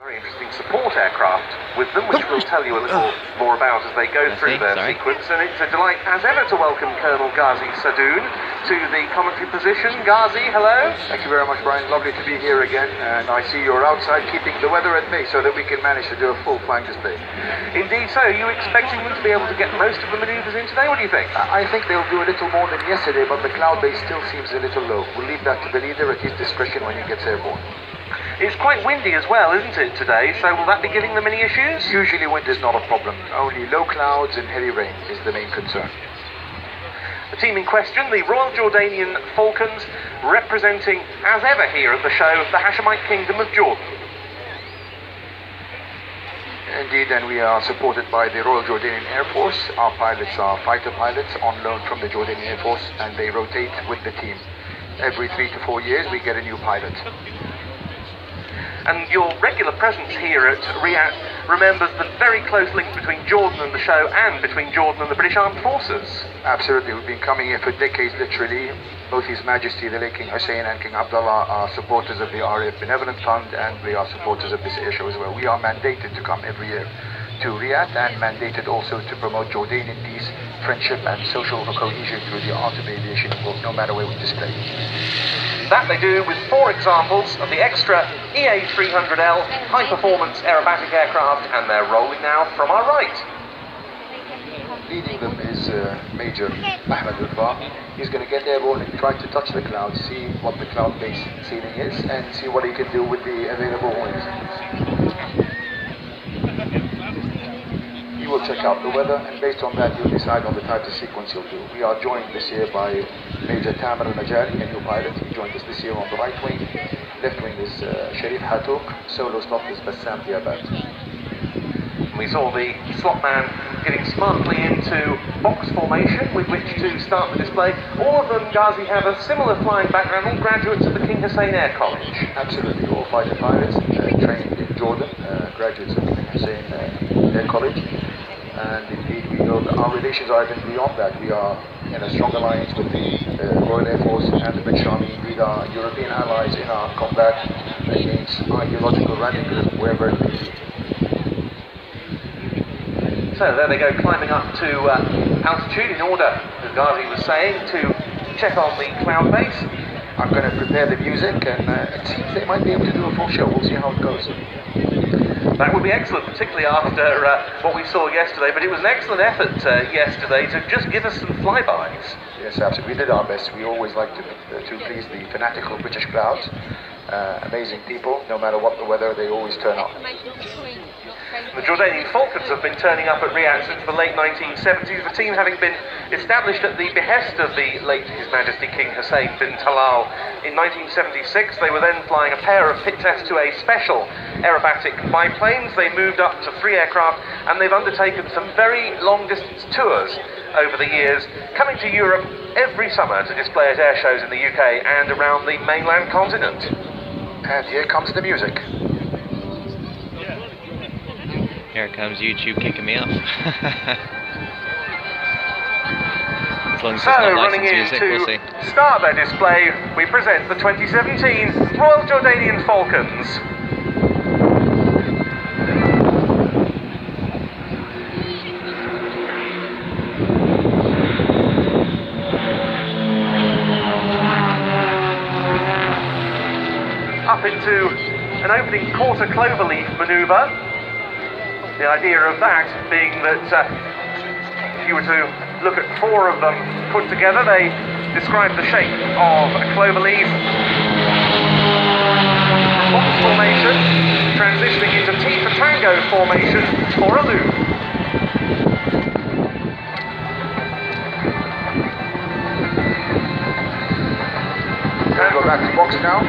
Very interesting support aircraft with them, which we'll tell you a little more about as they go through their sequence. And it's a delight, as ever, to welcome Colonel Ghazi Sadoun to the commentary position. Ghazi, hello. Thank you very much, Brian. Lovely to be here again. And I see you're outside keeping the weather at bay so that we can manage to do a full flying display. Indeed so. Are you expecting them to be able to get most of the manoeuvres in today? What do you think? I think they'll do a little more than yesterday, but the cloud base still seems a little low. We'll leave that to the leader at his discretion when he gets airborne. It's quite windy as well, isn't it, today? So will that be giving them any issues? Usually wind is not a problem. Only low clouds and heavy rain is the main concern. The team in question, the Royal Jordanian Falcons, representing, as ever here at the show, the Hashemite Kingdom of Jordan. Indeed, and we are supported by the Royal Jordanian Air Force. Our pilots are fighter pilots on loan from the Jordanian Air Force, and they rotate with the team. Every 3 to 4 years, we get a new pilot. And your regular presence here at Riyadh remembers the very close link between Jordan and the show and between Jordan and the British Armed Forces. Absolutely, we've been coming here for decades, literally. Both His Majesty, the late King Hussein and King Abdullah are supporters of the RAF Benevolent Fund, and we are supporters of this air show as well. We are mandated to come every year to Riyadh and mandated also to promote Jordanian peace, friendship and social cohesion through the art of aviation, no matter where we display. That they do with 4 examples of the extra EA-300L high-performance aerobatic aircraft, and they're rolling now from our right. Leading them is Major Ahmed Al-Fa. He's going to get airborne and try to touch the clouds, see what the cloud base ceiling is, and see what he can do with the available winds. He will check out the weather, and based on that, he'll decide on the type of sequence he'll do. We are joined this year by Major Tamer Al-Majali, a new pilot. He joined us this year on the right wing. Left wing is Sharif Hatouk. Solo slot is Bassam Diabat. We saw the slot man getting smartly into box formation with which to start the display. All of them, Ghazi, have a similar flying background, all graduates of the King Hussein Air College. Absolutely, all fighter pilots trained in Jordan, graduates of the King Hussein Air College. And indeed, we know that our relations are even beyond that. We are in a strong alliance with the Royal Air Force and the British Army. Indeed, our European allies in our combat against ideological radicalism wherever it may be. So there they go, climbing up to altitude in order, as Ghazi was saying, to check on the cloud base. I'm going to prepare the music, and it seems they might be able to do a full show. We'll see how it goes. That would be excellent, particularly after what we saw yesterday, but it was an excellent effort yesterday to just give us some flybys. Yes, absolutely. We did our best. We always like to please the fanatical British crowds. Amazing people. No matter what the weather, they always turn up. The Jordanian Falcons have been turning up at Riyadh since the late 1970s, the team having been established at the behest of the late His Majesty King Hussein bin Talal in 1976. They were then flying a pair of Pit Test 2A special aerobatic biplanes. They moved up to 3 aircraft, and they've undertaken some very long-distance tours over the years, coming to Europe every summer to display at air shows in the UK and around the mainland continent. And here comes the music. Here comes YouTube kicking me off. As long as it's not licensed music, we'll see. Start their display, we present the 2017 Royal Jordanian Falcons. Up into an opening quarter cloverleaf manoeuvre. The idea of that being that if you were to look at 4 of them put together, they describe the shape of a cloverleaf. Box formation, transitioning into T for Tango formation or a loop. Can I go back to box now?